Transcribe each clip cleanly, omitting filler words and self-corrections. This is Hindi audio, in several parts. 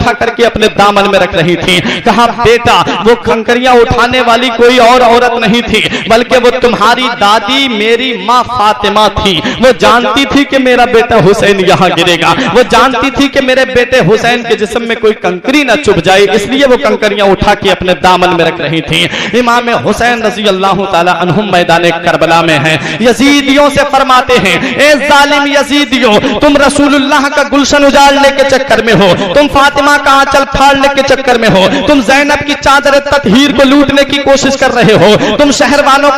उठा करके अपने दामन में रख रही थी। कहा बेटा वो कंकरियां उठाने वाली कोई और औरत नहीं थी, बल्कि वो तुम्हारी दादी मेरी माँ फातिमा थी। वो जानती थी कि मेरा बेटा हुसैन यहाँ गिरेगा, वो जानती थी कि मेरे बेटे हुसैन के जिस्म में कोई कंकरी न चुभ जाए, इसलिए वो कंकरियां उठा के अपने दामन में रख रही थी। इमाम हुसैन रज़ी अल्लाह ताला अन्हुम मैदान करबला में हैं। यजीदियों से फरमाते हैं, ए जालिम यजीदियों, तुम रसूलुल्लाह का गुलशन उजाड़ने के चक्कर में हो, तुम फातिमा का आंचल फाड़ने के चक्कर में हो, तुम ज़ैनब की चादर ततहीर को लूटने की कोशिश कर रहे हो, तुम शहरवानों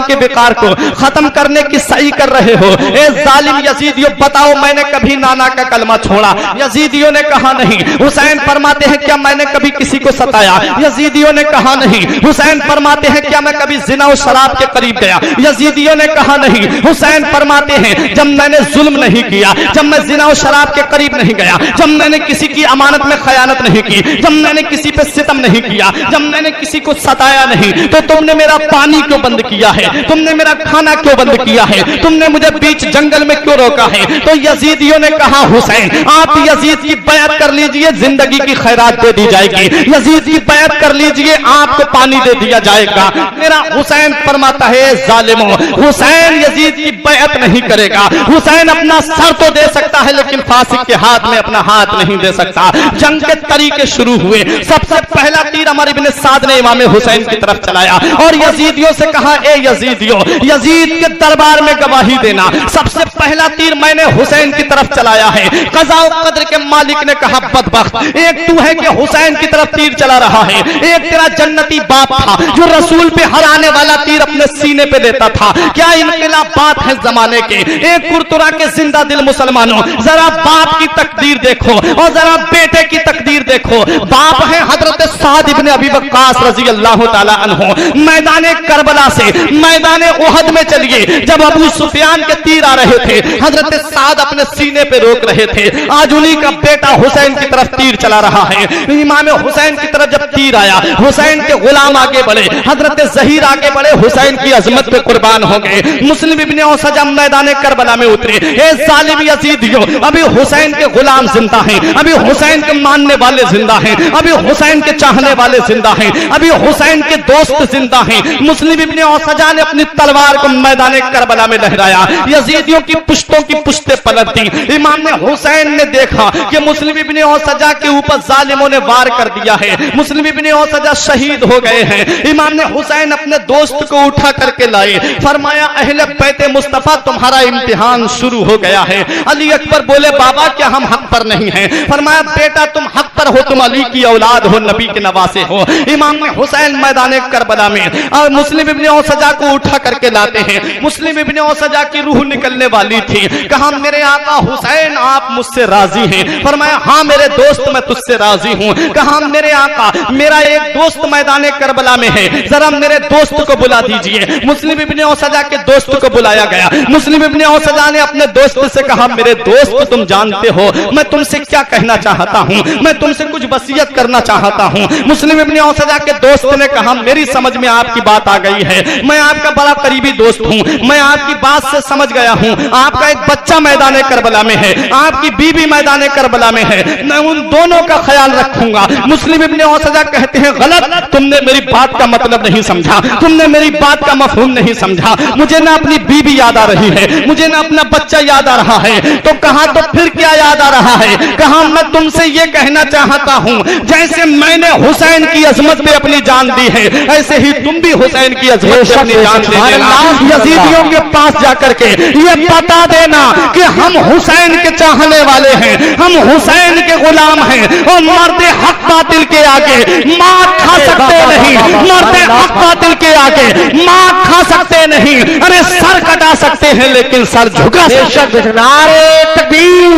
के विकार को खत्म करने की सही कर रहे हो। ए जालिम यजीदियों, बताओ मैंने कभी नाना का कलमा छोड़ा? यजीदियों ने कहा नहीं। हुसैन फरमाते हैं, क्या मैंने कभी किसी को सताया? यजीदियों ने कहा नहीं। हुसैन फरमाते हैं, क्या मैं कभी जिना और शराब के करीब गया? यजीदियों ने कहा नहीं। हुसैन फरमाते हैं, जब मैंने जुल्म नहीं किया, जब मैं जिना और शराब के करीब नहीं गया, जब मैंने किसी की अमानत में खयानत नहीं की, जब मैंने किसी पे सितम नहीं किया, जब मैंने किसी को सताया नहीं, तो तुमने मेरा पानी क्यों बंद किया है? तुमने मेरा खाना क्यों बंद किया है? तुमने मुझे बीच जंगल में क्यों रोका है? तो यजीदियों ने कहा, हुसैन आप यजीद की बैत कर लीजिए, जिंदगी की खैरात दे दी जाएगी। यजीद की बैत कर लीजिए, आपको पानी दे दिया जाएगा। मेरा हुसैन फरमाता है, जालिमों, हुसैन यजीद की बैत नहीं करेगा। हुसैन अपना सर तो दे सकता है, लेकिन फासिक के हाथ में अपना हाथ नहीं दे सकता। जंग के तरीके शुरू हुए। सबसे पहला तीर अमर इब्न साद ने इमाम हुसैन की तरफ चलाया और यजीदियों से कहा, ए यजीदियों, यजीद के दरबार में गवाही देना, सबसे पहला तीर मैंने हुसैन की तरफ चलाया है। कज़ा और कद्र के मालिक ने कहा, बदबख्त, एक तू है कि हुसैन की तरफ तीर चला रहा है, एक तेरा जन्नती बाप था जो रसूल पे हराने वाला तीर अपने सीने पे लेता था। क्या इनकलाब बात है जमाने के? एक कुरतुरा के जिंदा दिल मुसलमानों, जरा बाप की तकदीर देखो और जरा बेटे की तकदीर देखो। बाप है हजरत साद इब्न अबी वक्कास रज़ी अल्लाह ताला अन्हु। मैदान करबला से मैदान उहद में चलिए, जब अबू सुफियान के तीर आ रहे थे, हजरत साद अपने सीने पे रोक रहे थे। आज उन्हीं का बेटा हुसैन की तरफ तीर चला रहा है। इमाम हुसैन की तरफ जब तीर आया, हुसैन के गुलाम आगे बढ़े, हजरत ज़हीर आगे बढ़े, हुसैन की अजमत पे कुर्बान हो गए। मुस्लिम इब्ने औसजा मैदान करबला में उतरे। ए जालिम यजीदियों, अभी हुसैन के गुलाम जिंदा हैं, अभी हुसैन के मानने वाले जिंदा हैं, अभी हुसैन के चाहने वाले जिंदा हैं, अभी हुसैन के दोस्त जिंदा हैं। मुस्लिम इब्ने औसजा ने अपनी तलवार को मैदान करबला में लहराया। यजीदियों की पुश्तों की पुश्तें पलट दी। इमाम हुसैन ने देखा कि मुस्लिम इब्ने औसजा के ऊपर जालिमों ने वार कर दिया है, मुस्लिम इब्ने औसजा शहीद हो गए हैं। इमाम हुसैन अपने दोस्त को उठा करके लाए, फरमाया, अहले बैत मुस्तफा, तुम्हारा इम्तिहान शुरू हो गया है। अली अकबर बोले, बाबा क्या हम हक पर नहीं हैं? फरमाया, बेटा तुम हक पर हो, तुम अली की औलाद हो, नबी के नवासे हो। इमाम हुसैन मैदान करबला में और मुस्लिम इब्ने औसजा को उठा करके लाते हैं। मुस्लिम इब्ने औसजा की रूह निकलने वाली थी। कहा, मेरे आका हुसैन आप मुझसे राजी हैं? फरमाया, हाँ मेरे दोस्त मैं तुझसे राजी हूँ। कहा, मेरे आका मेरा एक दोस्त मैदान करबला में है, जरा मेरे दोस्त को बुला दीजिए। मुस्लिम इब्ने औसजा के दोस्त को बुलाया गया। मुस्लिम इब्ने औसजा ने अपने दोस्त से कहा, मेरे दोस्त तुम जानते हो मैं तुमसे क्या कहना चाहता हूँ, मैं तुमसे कुछ वसीयत करना चाहता हूँ। मुस्लिम इब्ने औसजा के दोस्त ने कहा, मेरी समझ में आपकी बात आ गई है, मैं आपका बड़ा करीबी दोस्त हूँ, मैं आपकी बात से समझ गया हूँ। आपका एक बच्चा मैदान करबला में है, आपकी बीबी मैदान करबला में है, मैं उन दोनों का ख्याल रखूंगा। मुस्लिम इब्ने औसजा कहते हैं, गलत, तुमने मेरी बात का मतलब नहीं समझा, तुमने मेरी बात का मफहूम नहीं समझा। मुझे ना अपनी बीबी याद आ रही है, मुझे ना अपना बच्चा याद आ रहा है। तो कहा, तो फिर क्या याद आ रहा है? कहा, मैं तुमसे ये कहना चाहता हूँ, जैसे मैंने हुसैन की अजमत पे अपनी जान दी है, ऐसे ही तुम भी हुसैन की अजमत पे अपनी जान दे देना। यजीदियों के पास जाकर के ये बता देना कि हम हुसैन के चाहने वाले हैं, हम हुसैन के गुलाम हैं और मर्द हक बातिल के आगे मार खा सकते नहीं, मर्द हक बातिल के आगे मार खा सकते नहीं। अरे सर कटा सकते हैं लेकिन सर झुका सकते। नारे तकबीर,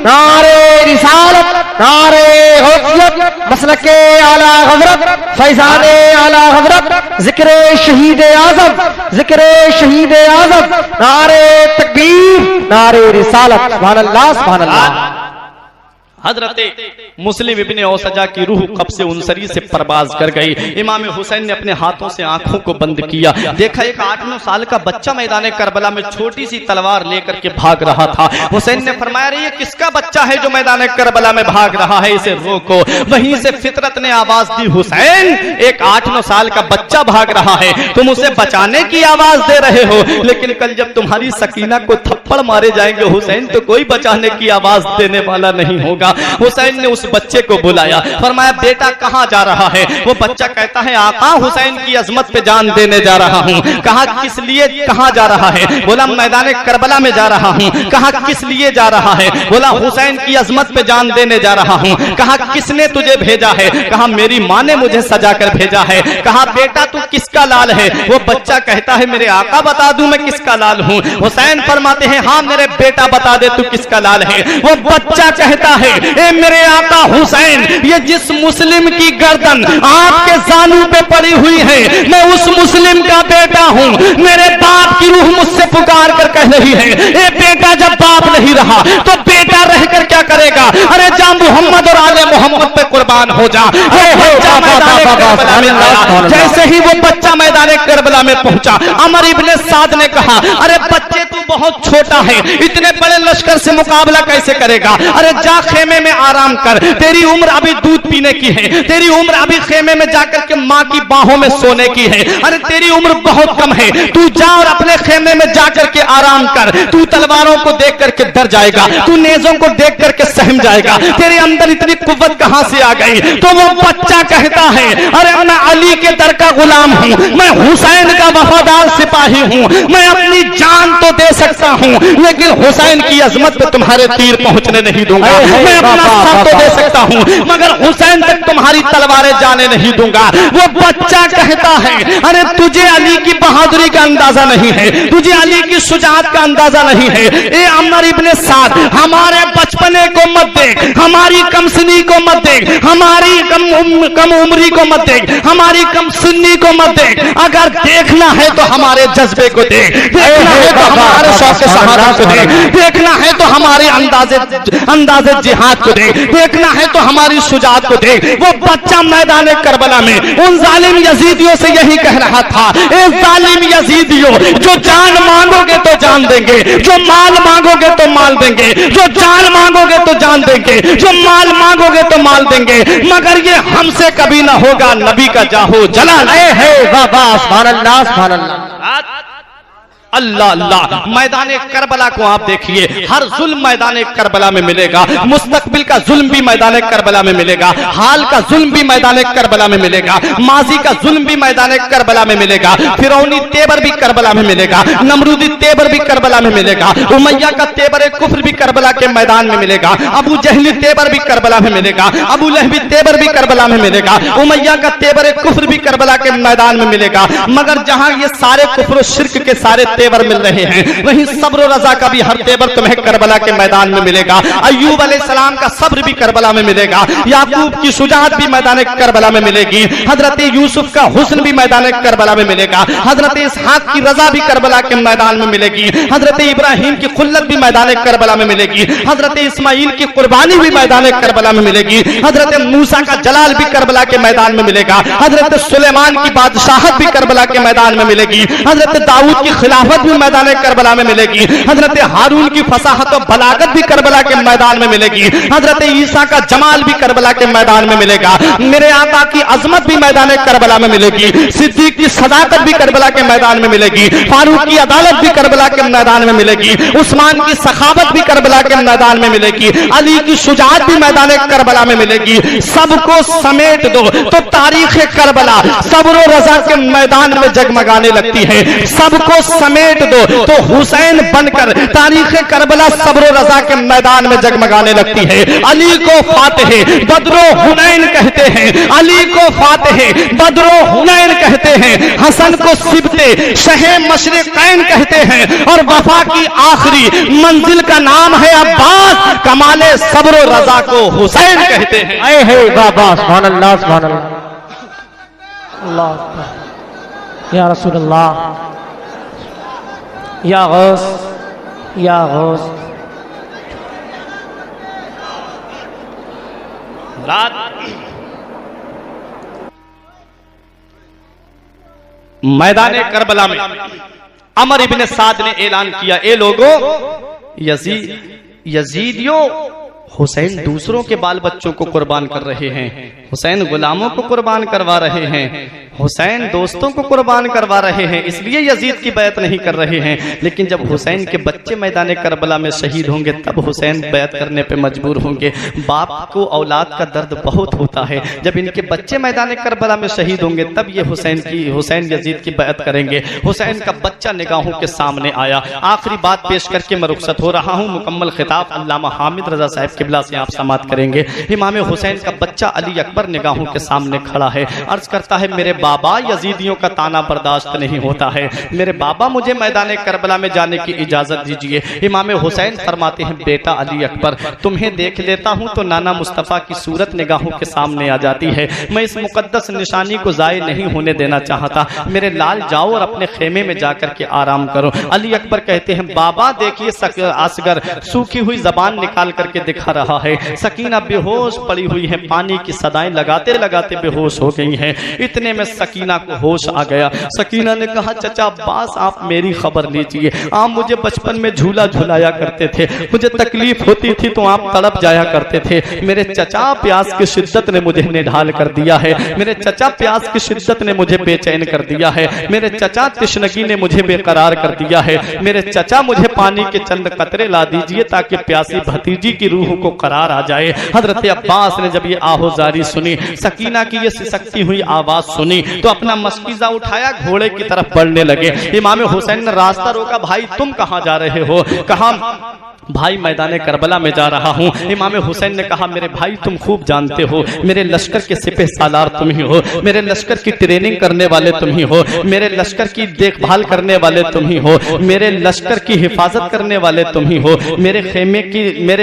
नारे रिसालत, नारे गौसियत, मसलके आला हज़रत, फैज़ाने आला हज़रत, जिक्र शहीद आज़म, जिक्र शहीद आज़म, नारे तकबीर, नारे रिसालत, सुभान अल्लाह, सुभान अल्लाह। हजरते मुस्लिम इब्ने औसजा की रूह कब से उनसरी से परवाज कर गई। इमाम हुसैन ने अपने हाथों से आंखों को बंद किया, देखा एक 8-9 साल का बच्चा मैदान करबला में छोटी सी तलवार लेकर के भाग रहा था। हुसैन ने फरमाया, ये किसका बच्चा है जो मैदान करबला में भाग रहा है, इसे रोको। वहीं से फितरत ने आवाज दी, हुसैन एक 8-9 साल का बच्चा भाग रहा है, तुम उसे बचाने की आवाज दे रहे हो, लेकिन कल जब तुम्हारी सकीना को थप्पड़ मारे जाएंगे हुसैन, तो कोई बचाने की आवाज देने वाला नहीं होगा। हुसैन ने उस बच्चे को बुलाया, फरमाया बेटा कहाँ जा रहा है? वो बच्चा कहता है आका हुसैन की अजमत पे जान देने जा रहा हूँ। कहा किस लिए, कहाँ जा रहा है? बोला मैदान करबला में जा रहा हूँ। कहा किस लिए जा रहा है? बोला हुसैन की अजमत पे जान देने जा रहा हूँ। कहा किसने तुझे भेजा है? कहा मेरी माँ ने मुझे सजा कर भेजा है। कहा बेटा तू किसका लाल है? वो बच्चा कहता है मेरे आका बता दूं मैं किसका लाल हूँ। हुसैन फरमाते हैं हाँ मेरे बेटा बता दे तू किसका लाल है। वो बच्चा कहता है ए मेरे आका हुसैन, ये जिस मुस्लिम की गर्दन आपके जानू पे पड़ी हुई है, मैं उस मुस्लिम का बेटा हूँ। मेरे बाप की रूह मुझसे पुकार कर कह रही है, ए बेटा जब बाप नहीं रहा तो बेटा रहकर क्या करेगा? अरे जा मोहम्मद और आले मोहम्मद पे कुर्बान हो जा। जैसे ही वो बच्चा मैदान करबला में पहुंचा, अमर इब्ने साद ने कहा अरे बच्चे तू बहुत छोटा है, इतने बड़े लश्कर से मुकाबला कैसे करेगा? अरे जा खेमे में आराम कर, तेरी उम्र अभी दूध पीने की है, तेरी उम्र अभी खेमे में जाकर के माँ की बाहों में सोने की है। अरे तेरी उम्र बहुत कम है, तू जा और अपने खेमे में जाकर के आराम कर। तू तलवारों को देख करके डर जाएगा, तू नेज़ों को देख करके सहम जाएगा, तेरे अंदर इतनी कुव्वत कहां से आ गई? तो वो बच्चा कहता है अरे मैं अली के दर का गुलाम हूं, मैं हुसैन का वफादार सिपाही हूं, मैं अपनी जान तो दे सकता हूं लेकिन हुसैन की अजमत पे तुम्हारे तीर पहुंचने नहीं दूंगा। मैं अपना सर तो दे सकता हूं मगर हुसैन तक तुम्हारी तलवारें जाने नहीं दूंगा। वो बच्चा कहता है अरे तुझे अली की बहादुरी का अंदाजा नहीं है, तुझे अली की शुजाअत का अंदाजा नहीं है। ए अमर इब्ने साद, हमारे बचपने को मत देख, हमारी कमसनी को मत देख, हमारी कम उम्री को मत देख, हमारी कम सुन्नी को मत देख। अगर देखना है तो हमारे जज्बे को देख, देखना है तो हमारे शौक सहारा को देख, देखना है तो हमारे अंदाजे जिहाद को देख, देखना है तो हमारी शुजाअत को देख। वो बच्चा मैदान करबला में उन जालिम यजीदियों से यही कह रहा था, ए जालिम यजीदियों, जो जान मांगोगे तो जान देंगे, जो माल मांगोगे तो माल देंगे, जो जान मांगोगे तो जान देंगे, जो माल मांगोगे तो माल देंगे, मगर ये हमसे कभी ना होगा नबी का जाहो जलाल है। वाह वाह सुभान अल्लाह सुभान अल्लाह अल्लाह अल्लाह। मैदान करबला को आप देखिए, हर जुल्म मैदान करबला में मिलेगा, मुस्तकबिल का जुल्म भी मैदान करबला में मिलेगा, हाल का जुल्म भी मैदान करबला में मिलेगा, माजी का जुल्म भी मैदान करबला में मिलेगा, फिरौनी तेवर भी करबला में मिलेगा, नमरूदी तेवर भी करबला में मिलेगा, उमैया का तेवर कुफ्र भी करबला के मैदान में मिलेगा, अबू जहली तेवर भी करबला में मिलेगा, अबू लहबी तेवर भी करबला में मिलेगा, उमैया का तेवर कुफ्र भी करबला के मैदान में मिलेगा। मगर जहां ये सारे कुफ्र शिर्क के सारे तेवर मिल रहे हैं, वहीं सब्र रजा का भी हर तेवर तुम्हें करबला के मैदान में मिलेगा। अय्यूब अलैहिस्सलाम का सब्र भी करबला में मिलेगा, याकूब की शुजाअत भी मैदान करबला में मिलेगी, हजरत यूसुफ का हुस्न भी मैदान करबला में मिलेगा, हजरत इसहाक की रजा भी करबला के मैदान में मिलेगी, हजरत इब्राहिम की खुल्लत भी मैदान करबला में मिलेगी, हजरत इस्माइल की कुर्बानी भी मैदान करबला में मिलेगी, हजरत मूसा का जलाल भी करबला के मैदान में मिलेगा, हजरत सुलेमान की बादशाहत भी करबला के मैदान में मिलेगी, हजरत दाऊद की खिलाफत भी मैदान करबला में मिलेगी, हजरत हारून की फसाहत और बलागत भी करबला के मैदान में मिलेगी, हजरत ईसा का जमाल भी करबला के मैदान में मिलेगा, मेरे आका की अजमत भी मैदान करबला में मिलेगी, सिद्दीक की सदाकत भी करबला के मैदान में मिलेगी, फारूक की अदालत भी करबला के मैदान में मिलेगी, उस्मान की सखावत भी करबला के मैदान में मिलेगी, अली की शुजाअत भी मैदान करबला में मिलेगी। सबको समेट दो तो तारीख करबला सब्र रजा के मैदान में जगमगाने लगती है, सबको समेट दो तो हुसैन बनकर तारीख करबला सब्र रजा के मैदान में जगमगाने लगती है। अली को फातेह बदरो हुनैन कहते हैं, अली को फातेह बदरो हुनैन कहते हैं, हसन को सिबते शहे मशरिकैन कहते हैं और वफा की आखिरी मंजिल का नाम है अब्बास, कमाले सब्र रजा को हुसैन कहते हैं। ऐ है बाबा सुभान अल्लाह सुभान अल्लाह या रसूल अल्लाह या गौस या गौस। मैदान करबला में अमर इब्ने साद ने ऐलान किया, ए लोगों, यजीदियों हुसैन दूसरों के बाल बच्चों को कुर्बान कर रहे हैं, हुसैन गुलामों को कुर्बान करवा रहे हैं, हुसैन दोस्तों को कुर्बान करवा रहे हैं, इसलिए यजीद की बैत नहीं कर रहे हैं। लेकिन जब हुसैन के बच्चे मैदान करबला में शहीद होंगे तब हुसैन बैत करने पे मजबूर होंगे। बाप को औलाद का दर्द बहुत होता है, जब इनके बच्चे मैदान करबला में शहीद होंगे तब ये हुसैन यजीद की बैत करेंगे। हुसैन का बच्चा निगाहों के सामने आया। आखिरी बात पेश करके मैं रुखसत हो रहा हूँ। मुकम्मल खिताब अल्लामा हामिद रजा साहब किबला से आप समाप्त करेंगे। इमाम हुसैन का बच्चा अली अकबर निगाहों के सामने खड़ा है, अर्ज करता है, मेरे बाबा, यजीदियों का ताना बर्दाश्त नहीं होता है, मेरे बाबा मुझे मैदान करबला में जाने की इजाजत दीजिए। इमाम हुसैन फरमाते हैं, बेटा अली अकबर, तुम्हें देख लेता हूं तो नाना मुस्तफ़ा की सूरत निगाहों के सामने आ जाती है। मैं इस मुकद्दस निशानी को जाये नहीं होने देना चाहता। मेरे लाल, जाओ और अपने खेमे में जाकर के आराम करो। अली अकबर कहते हैं, बाबा देखिए, असगर सूखी हुई जबान निकाल करके दिखा रहा है। सकीना बेहोश पड़ी हुई है, पानी की सदाएं लगाते लगाते बेहोश हो गई हैं। इतने में सकीना को होश आ गया। सकीना ने कहा, चचा अब्बास, आप मेरी खबर लीजिए। आप मुझे बचपन में झूला झुलाया करते थे, मुझे तकलीफ होती थी तो आप तड़प जाया करते थे। मेरे चचा प्यास की शिद्दत ने मुझे निढाल कर दिया है, मेरे चचा प्यास की शिद्दत ने मुझे बेचैन कर दिया है, मेरे चचा तिश्नगी ने मुझे बेकरार कर दिया है। मेरे चचा, मुझे पानी के चंद कतरे ला दीजिए ताकि प्यासी भतीजी की रूह को करार आ जाए। हजरत अब्बास ने जब ये आहोजारी सुनी, सकीना की ये सिसकती हुई आवाज सुनी, तो अपना मस्कीजा उठाया, घोड़े की तरफ बढ़ने लगे। इमाम हुसैन ने रास्ता रोका, भाई तुम कहां जा रहे हो? कहा, भाई मैदान करबला में जा रहा हूँ। इमाम हुसैन ने कहा, मेरे भाई तुम खूब जानते हो, मेरे लश्कर के सिपह सालार तुम ही हो, मेरे लश्कर की ट्रेनिंग करने वाले तुम ही हो, मेरे लश्कर की देखभाल करने वाले तुम ही हो, मेरे लश्कर की हिफाजत करने वाले तुम ही हो, मेरे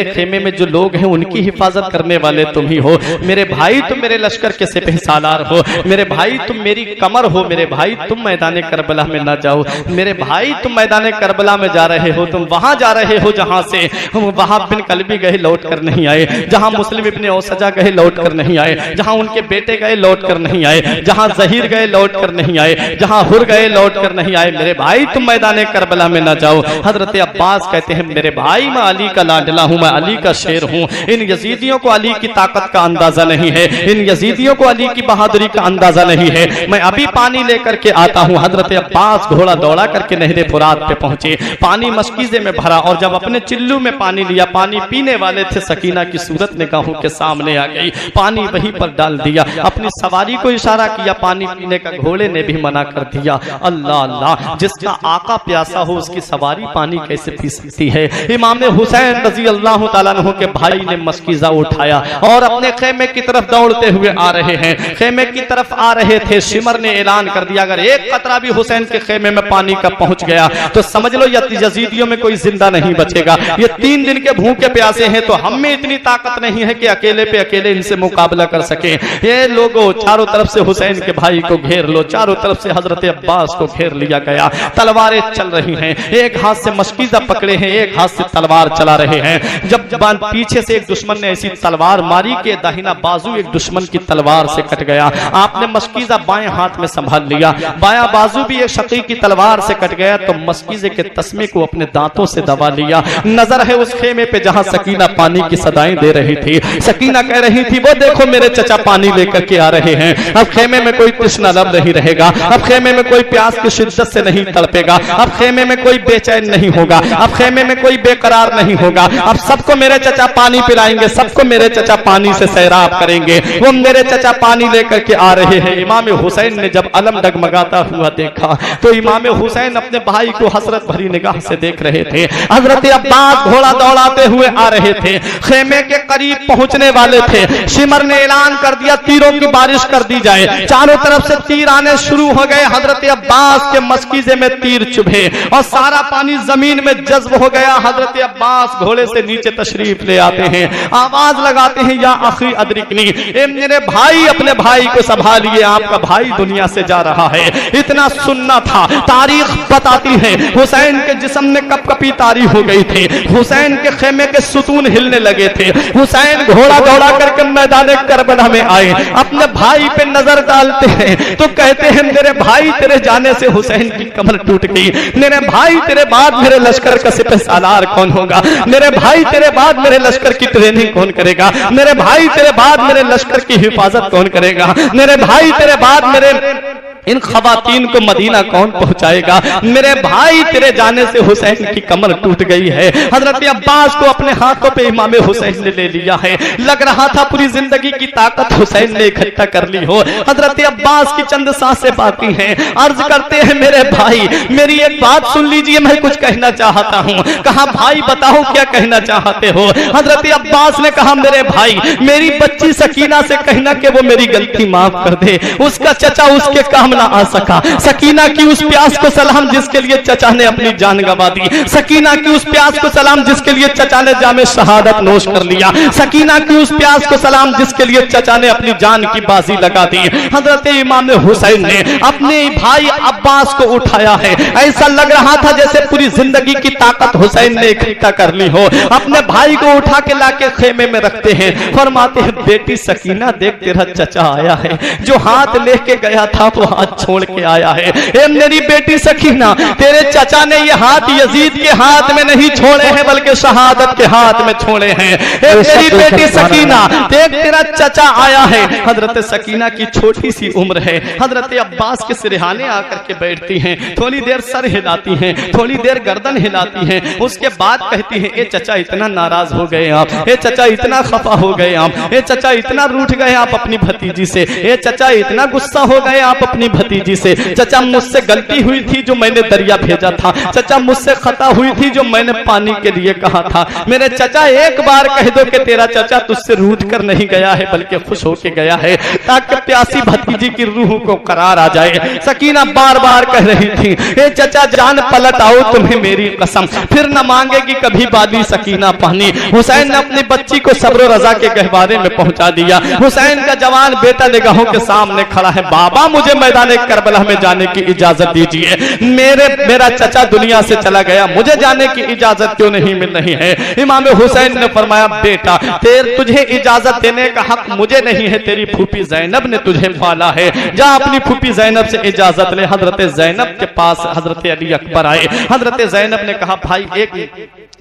खेमे में जो लोग हैं उनकी हिफाजत करने वाले तुम ही हो। मेरे भाई तुम मेरे लश्कर के सिपह सालार हो, मेरे भाई तुम मेरी कमर हो, मेरे भाई तुम मैदान करबला में ना जाओ, मेरे भाई तुम मैदान करबला में जा रहे हो, तुम वहां जा रहे हो जहां से वहाब बिन कलबी गए लौट कर नहीं आए, जहां मुस्लिम इब्ने औसजा गए लौट कर नहीं आए, जहां उनके बेटे गए लौट कर नहीं आए, जहां जहीर गए लौट कर नहीं आए, जहां हुर गए लौट कर नहीं आए। मेरे भाई तुम मैदान करबला में ना जाओ। हजरत अब्बास कहते हैं, मेरे भाई मैं अली का लाडला हूं, मैं अली का शेर हूं। इन यजीदियों को अली की ताकत का अंदाजा नहीं है, इन यजीदियों को अली की बहादुरी का अंदाजा नहीं है। मैं अभी पानी लेकर के आता हूं। हजरत अब्बास घोड़ा दौड़ा करके नहरे फुरात पे पहुंचे, पानी मशकीजे में भरा और जब अपने चिल्लू में पानी लिया, पानी पीने वाले थे, सकीना की सूरत निगाहों के सामने आ गई, पानी वहीं पर डाल दिया, अपनी सवारी को इशारा किया, पानी पीने का घोड़े ने भी मना कर दिया। अल्लाह अल्लाह, जिसका आका प्यासा हो उसकी सवारी पानी कैसे पी सकती है? इमाम हुसैन रजी अल्लाह तआला अन्हु के भाई ने मस्कीजा उठाया और अपने खेमे की तरफ दौड़ते हुए आ रहे हैं। खेमे की तरफ आ रहे थे, शिमर ने ऐलान कर दिया, अगर एक कतरा भी हुसैन के खेमे में पानी का पहुंच गया तो समझ लो यजीदियों में कोई जिंदा नहीं बचेगा। ये 3 दिन के भूखे प्यासे हैं, तो हम में इतनी ताकत नहीं है कि अकेले पे अकेले इनसे मुकाबला कर सके। ये लोगों, चारों तरफ से हुसैन के भाई को घेर लो, चारों तरफ से हजरत अब्बास को घेर लिया गया। तलवारें चल रही हैं, एक हाथ से मशकीजा पकड़े हैं, एक हाथ से तलवार चला रहे हैं। जब पीछे से एक दुश्मन ने ऐसी तलवार मारी कि दाहिना बाजू एक दुश्मन की तलवार से कट गया। आपने मशकीजा बाएं हाथ में संभाल लिया, बायां बाजू भी एक शकी की तलवार से कट गया तो मशकीजे के तस्मे को अपने दांतों से दबा लिया। नजर है उस खेमे पे जहां सकीना पानी की सदाएं दे रही थी। सकीना कह रही थी, वो देखो मेरे चचा पानी लेकर के आ रहे हैं। अब खेमे में कोई तृष्णा लब नहीं रहेगा, अब खेमे में कोई प्यास की शिद्दत से नहीं तड़पेगा, अब खेमे में कोई बेचैन नहीं होगा, अब खेमे में कोई बेकरार नहीं होगा। अब सबको मेरे चचा पानी पिलाएंगे, सबको मेरे चचा पानी से सैराब करेंगे। वो मेरे चचा पानी लेकर के आ रहे हैं। इमाम हुसैन ने जब अलम डगमगाता हुआ देखा तो इमाम हुसैन अपने भाई को हसरत भरी निगाह से देख रहे थे। हजरत अब्बास घोड़ा दौड़ाते हुए आ रहे थे, खेमे के करीब पहुंचने वाले थे। शिमर ने ऐलान कर दिया, तीरों की बारिश कर दी जाए। चारों तरफ से तीर आने शुरू हो गए। हजरत अब्बास के मस्कीजे में तीर चुभे और सारा पानी जमीन में जज्ब हो गया। हजरत अब्बास घोड़े से नीचे तशरीफ ले आते हैं, आवाज लगाते हैं, या अखी अदरिकनी, ए मेरे भाई, अपने भाई को संभालिए, आपका भाई दुनिया से जा रहा है। इतना सुनना था। तारीख बताती है हुसैन के जिस्म में कपकपी तारी हो गई थी, हुसैन के खेमे के सुतून हिलने लगे थे। हुसैन घोड़ा दौड़ा करके मैदान करबला में आए, अपने भाई पे नजर डालते हैं तो कहते हैं मेरे भाई तेरे जाने से हुसैन की कमर टूट गई, मेरे भाई तेरे बाद मेरे लश्कर का सिपह सालार कौन होगा, मेरे भाई तेरे बाद मेरे लश्कर की ट्रेनिंग कौन करेगा, मेरे भाई तेरे बाद मेरे लश्कर की हिफाजत कौन करेगा, मेरे भाई तेरे बाद मेरे इन खवातीन को मदीना कौन पहुंचाएगा, मेरे भाई तेरे जाने से हुसैन की कमर टूट गई है। हजरत अब्बास को अपने हाथों पे इमाम हुसैन ने ले लिया है, लग रहा था पूरी जिंदगी की ताकत हुसैन ने इकट्ठा कर ली हो। हजरत अब्बास की चंद सांसें बाकी हैं, अर्ज करते हैं मेरे भाई मेरी एक बात सुन लीजिए, मैं कुछ कहना चाहता हूँ। कहा भाई बताओ क्या कहना चाहते हो। हजरत अब्बास ने कहा मेरे भाई मेरी बच्ची सकीना से कहना कि वो मेरी गलती माफ कर दे, उसका चचा उसके काम ना आ सका। सकीना की उस प्यास को सलाम जिसके लिए चचा ने अपनी जान गंवा दी, सकीना की उस प्यास को सलाम जिसके लिए चचा ने जामे शहादत नोश कर लिया, सकीना की उस प्यास को सलाम जिसके लिए चचा ने अपनी जान की बाजी लगा दी। हजरत इमाम हुसैन ने अपने भाई अब्बास को उठाया है, ऐसा लग रहा था जैसे पूरी जिंदगी की ताकत हुसैन ने इकट्ठा कर ली हो। अपने भाई को उठा के लाके खेमे में रखते हैं, फरमाते हैं बेटी सकीना देख तेरा चचा आया है, जो हाथ लेके गया था वो हाथ छोड़ के आया है। ए मेरी बेटी सकीना तेरे चचा ने ये हाथ यजीद के हाथ में नहीं छोड़े हैं बल्कि शहादत के हाथ में छोड़े हैं। ए मेरी बेटी सकीना देख तेरा चचा आया है। हजरत सकीना की छोटी सी उम्र है, हजरत अब्बास के सिरहाने आकर के बैठती हैं, थोड़ी देर सर हिलाती हैं, थोड़ी देर गर्दन हिलाती हैं, उसके बाद कहती हैं ए चचा इतना नाराज हो गए आप, ए चचा इतना खफा हो गए आप, ए चचा इतना रूठ गए आप अपनी भतीजी से, ए चचा इतना गुस्सा हो गए आप अपनी भतीजी से। चचा मुझसे गलती हुई थी जो मैंने दरिया भेजा था, चचा मुझसे खता हुई थी जो मैंने पानी के लिए कहा था। मेरे चचा एक बार कह दो कि तेरा चचा तुझसे रूठ कर नहीं गया है बल्कि खुश होके गया है, ताकि प्यासी भतीजी की रूह को करार आ जाए। सकीना बार बार कह रही थी ए चचा जान पलट आओ तुम्हें मेरी कसम, फिर न मांगेगी कभी बादी सकीना पानी। हुसैन ने अपनी बच्ची को सब्र रजा के गहवारे में पहुंचा दिया। हुसैन का जवान बेटा निगाहों के सामने खड़ा है, बाबा मुझे मैदान करबला में जाने की इजाजत दीजिए, मेरा चचा दुनिया से चला गया, मुझे जाने की इजाजत क्यों नहीं मिल रही है। इमाम हुसैन ने फरमाया बेटा तुझे इजाजत देने का हक मुझे नहीं है, तेरी फूफी जैनब ने तुझे पाला है, जा अपनी फूफी जैनब से इजाजत ले। हजरत जैनब के पास हजरत अली अकबर आए। हजरत जैनब ने कहा भाई एक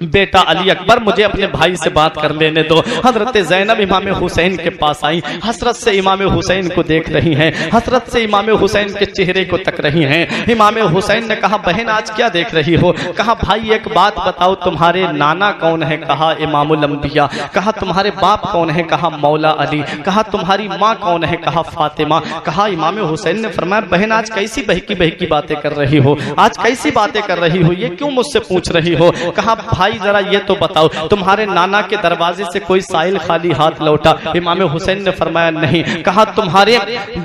बेटा अली अकबर मुझे अपने भाई से बात कर लेने दो। हजरत जैनब इमाम हुसैन के पास आई, हसरत से इमाम हुसैन को देख रही हैं, हसरत से इमाम हुसैन के चेहरे को तक रही हैं। इमाम हुसैन ने कहा बहन आज क्या देख रही हो। कहा भाई एक बात बताओ तुम्हारे नाना कौन है। कहा इमामुल अंबिया। कहा तुम्हारे बाप कौन है। कहा मौला अली। कहा तुम्हारी माँ कौन है। कहा फातिमा। कहा इमाम हुसैन ने फरमाया बहन आज कैसी बहकी बहकी बातें कर रही हो, आज कैसी बातें कर रही हो, ये क्यों मुझसे पूछ रही हो। कहा भाई जरा ये तो बताओ तुम्हारे नाना के दरवाजे से कोई साइल खाली हाथ लौटा। इमाम हुसैन ने फरमाया नहीं। कहा तुम्हारे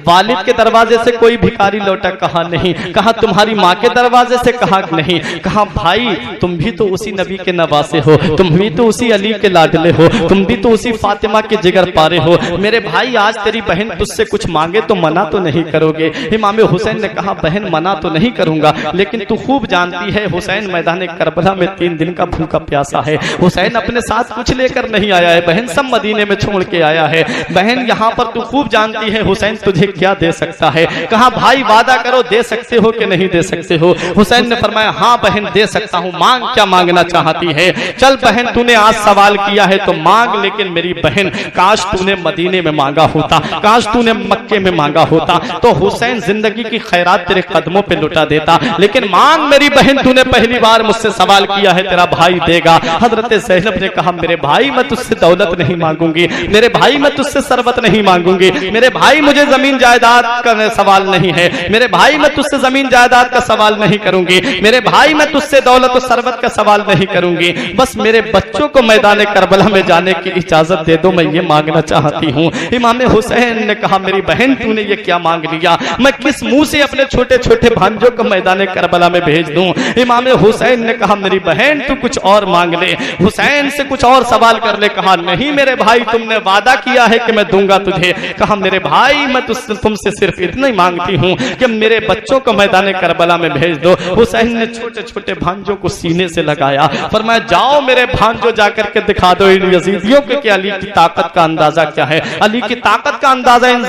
वालिद के दरवाजे से कोई भिखारी लौटा। कहा नहीं। कहा तुम्हारी माँ के दरवाजे से। कहा नहीं। कहा भाई तुम भी तो उसी नबी के नवासे हो, तुम भी तो उसी अली के लाडले हो, तुम भी तो उसी फातिमा के जिगर पारे हो। मेरे भाई आज तेरी बहन तुझसे कुछ मांगे तो मना तो नहीं करोगे। इमाम हुसैन ने कहा बहन मना तो नहीं करूंगा, लेकिन तू खूब जानती है हुसैन मैदान करबला में 3 दिन का भूखा प्यासा है। हुसैन अपने साथ कुछ लेकर नहीं आया है बहन, सब मदीने में छोड़ के आया है। बहन यहाँ पर तू खूब जानती है हुसैन तुझे क्या दे सकता है। कहा भाई वादा करो दे सकते हो कि नहीं दे सकते हो। हुसैन ने फरमाया हाँ बहन दे सकता हूँ, मांग क्या मांगना चाहती है। चल बहन तूने आज सवाल किया है तो मांग, लेकिन मेरी बहन काश तूने मदीने में मांगा होता, काश तूने मक्के में मांगा होता तो हुसैन जिंदगी की खैरात तेरे कदमों पे लुटा देता। लेकिन मांग मेरी बहन, तूने पहली बार मुझसे सवाल किया है, तेरा भाई देगा। हजरत ज़ैनब ने कहा मेरे भाई मैं तुझसे दौलत नहीं मांगूंगी, मेरे भाई मैं तुझसे सरबत नहीं मांगूंगी, मेरे भाई मुझे जमीन जायदाद का सवाल नहीं है, मेरे भाई मैं तुझसे जमीन जायदाद का सवाल नहीं करूंगी, मेरे भाई मैं तुझसे दौलत और सरबत का सवाल नहीं करूंगी, बस मेरे बच्चों को मैदान करबला में जाने की इजाजत दे दो, मैं ये मांगना चाहती हूँ। इमाम हुसैन ने कहा मेरी बहन तूने ये क्या मांग लिया, मैं किस मुंह से अपने छोटे छोटे भांजों को मैदान करबला में भेज दूं। इमाम हुसैन ने कहा मेरी बहन तू कुछ और मांग ले, हुसैन से कुछ और सवाल कर ले। कहा नहीं मेरे भाई, तुमने वादा किया है कि मैं दूंगा तुझे। कहा मेरे भाई मैं तुमसे सिर्फ इतना ही मांगती हूँ कि मेरे बच्चों को मैदान करबला में भेज दो। हुसैन ने छोटे छोटे भांजों को सीने से लगाया, फरमाया जाओ मेरे भांजो जाकर के दिखा दो इन यजीदियों के कि अली की ताकत का अंदाजा क्या है, अली की ताकत का अंदाजा इन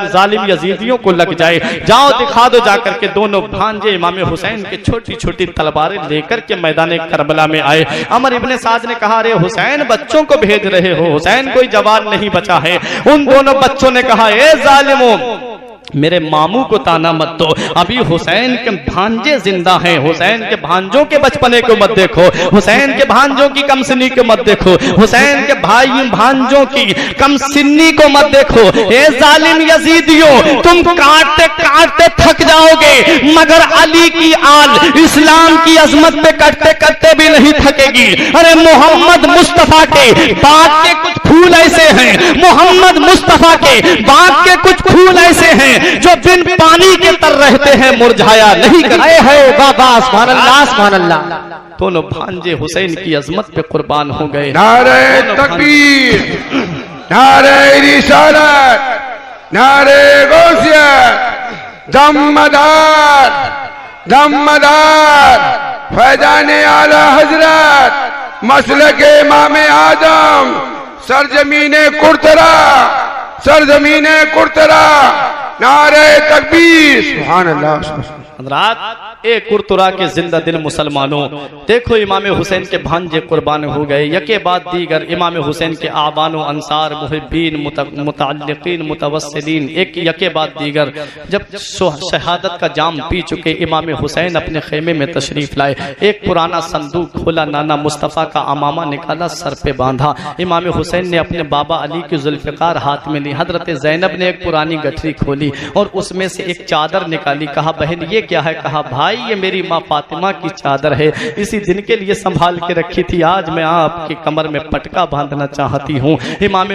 जालिम यजीदियों को लग जाए, जाओ दिखा दो जाकर के। दोनों भांजे इमाम हुसैन के छोटी छोटी तलवारें लेकर के मैदान करबला में आए। अमर इब्ने साद ने कहा अरे हुसैन बच्चों को भेज रहे हो, हुसैन कोई जवान नहीं बचा है। उन दोनों बच्चों ने कहा ए जालिमों, मेरे मामू को ताना मत दो, अभी हुसैन के भांजे जिंदा हैं, हुसैन के भांजों के बचपने को मत देखो, हुसैन के भांजों की कमसिनी को मत देखो, हुसैन के भाई भांजों की कमसिनी को मत देखो। ए जालिम यजीदियों, तुम काटते काटते थक जाओगे मगर अली की आल इस्लाम की अजमत पे कटते कटते भी नहीं थकेगी। अरे मोहम्मद मुस्तफा के बाग के कुछ फूल ऐसे हैं, मोहम्मद मुस्तफा के बाग के कुछ फूल ऐसे हैं जो बिन पानी के तर रहते हैं, मुरझाया नहीं करते हैं। बाबा सुभान अल्लाह सुभान अल्लाह। दोनों भांजे हुसैन की अजमत पे कुर्बान हो गए। नारे तकबीर, नारे रिसालत, नारे गौसियत, दमदार दमदार फैजाने आला हजरत मसलके इमामे आदम सरजमीने कुर्तरा, सरजमीने कुर्तरा, नारे तकबीर सुभान अल्लाह। हज़रात एक कुरतुरा के जिंदा दिल मुसलमानों, देखो इमाम हुसैन के भांजे कुर्बान हो गए। यके बाद दीगर इमाम हुसैन के आबानो अंसार मुहिब्बीन मुतअल्लिकीन मुतवस्सिलीन एक यके बाद दीगर जब शहादत का जाम पी चुके इमाम हुसैन अपने खेमे में तशरीफ लाए। एक पुराना संदूक खोला, नाना मुस्तफ़ा का अमामा निकाला, सर पे बांधा। इमाम हुसैन ने अपने बाबा अली की जुल्फ़िकार हाथ में ली। हजरत ज़ैनब ने एक पुरानी गठरी खोली और उसमें से एक चादर निकाली। कहा बहन ये क्या है? कहा भाई ये मेरी माँ फातिमा की चादर है, इसी दिन के लिए संभाल के रखी थी, आज मैं आपके कमर में पटका बांधना चाहती हूँ। इमाम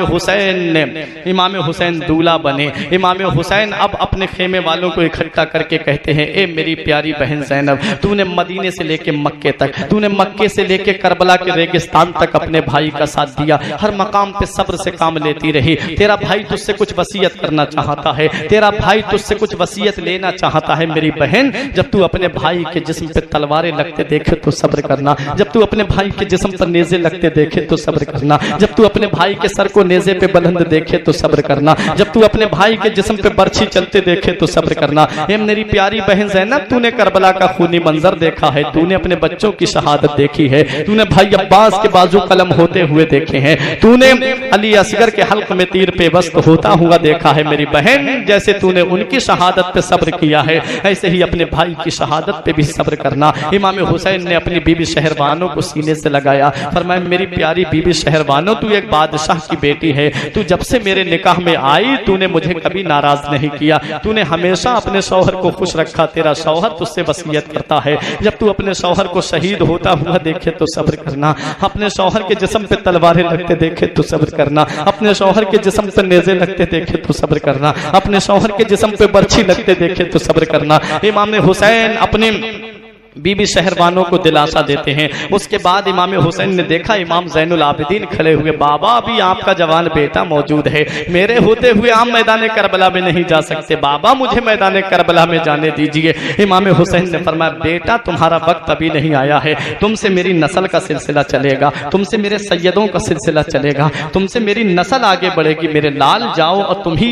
हुसैन दूल्हा बने। इमाम हुसैन अब अपने खेमे वालों को इकट्ठा करके कहते हैं ए मेरी प्यारी बहन ज़ैनब, तूने मदीने से लेके मक्के तक, तूने मक्के से लेके करबला के रेगिस्तान तक अपने भाई का साथ दिया, हर मकाम पे सब्र से काम लेती रही। तेरा भाई तुझसे कुछ वसीयत करना चाहता है, तेरा भाई तुझसे कुछ वसीयत लेना चाहता है। मेरी बहन जब तू अपने भाई के जिस्म पे तलवारें लगते देखे तो सब्र करना, जब तू अपने भाई के जिस्म पर नेज़े लगते देखे तो सब्र करना, जब तू अपने भाई के सर को नेज़े पे बुलंद देखे तो सब्र करना, जब तू अपने भाई के जिस्म पे बर्छी चलते देखे तो सब्र करना। ए मेरी प्यारी बहन ज़ैनब, तूने करबला का खूनी मंजर देखा है, तूने अपने बच्चों की शहादत देखी है, तूने भाई अब्बास के बाजू कलम होते हुए देखे हैं, तूने अली असगर के हल्क में तीर पेवस्त होता हुआ देखा है। मेरी बहन जैसे तूने उनकी शहादत पे सब्र किया है, ऐसे ही अपने भाई की शहादत पे भी सब्र करना। इमाम हुसैन ने अपनी बीबी शहरबानो को सीने से लगाया, फरमाया मेरी प्यारी बीबी शहरबानो, तू एक बादशाह की बेटी है, तू जब से मेरे निकाह में आई तूने मुझे कभी नाराज नहीं किया, तूने हमेशा अपने शौहर को खुश रखा, तेरा शौहर तुझसे वसीयत करता है, जब तू अपने शौहर को शहीद होता हुआ देखे तो सब्र करना, अपने शौहर के जिस्म पे तलवारें लगते देखे तो सब्र करना, अपने शौहर के जिस्म पे नेज़े लगते देखे तो सब्र करना, अपने शौहर के जिस्म पे बर्छी लगते देखे तो सब्र करना। इमाम हुसैन अपने बीबी शहरबानों को दिलासा देते हैं। उसके बाद इमाम हुसैन ने देखा इमाम ज़ैनुल आबिदीन खड़े हुए, बाबा अभी आपका जवान बेटा मौजूद है, मेरे होते हुए आप मैदान करबला में नहीं जा सकते, बाबा मुझे मैदान करबला में जाने दीजिए। इमाम हुसैन ने फरमाया बेटा तुम्हारा वक्त अभी नहीं आया है, तुमसे मेरी नस्ल का सिलसिला चलेगा, तुमसे मेरे सैयदों का सिलसिला चलेगा, तुमसे मेरी नस्ल आगे बढ़ेगी। मेरे लाल जाओ और तुम ही